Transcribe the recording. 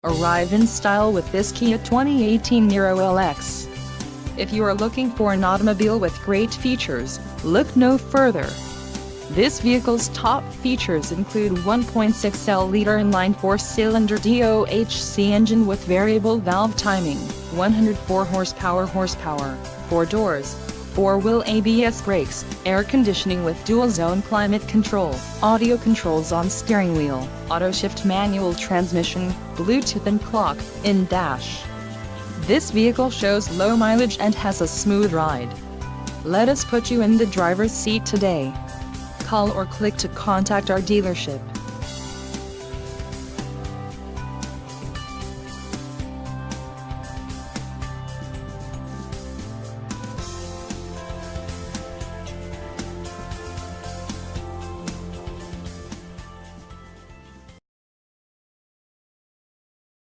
Arrive in style with this Kia 2018 Niro LX. If you are looking for an automobile with great features, look no further. This vehicle's top features include 1.6L-liter inline four-cylinder DOHC engine with variable valve timing, 104 horsepower, 4 doors, 4-wheel ABS brakes, air conditioning with dual-zone climate control, audio controls on steering wheel, auto-shift manual transmission, Bluetooth and clock-in dash. This vehicle shows low mileage and has a smooth ride. Let us put you in the driver's seat today. Call or click to contact our dealership.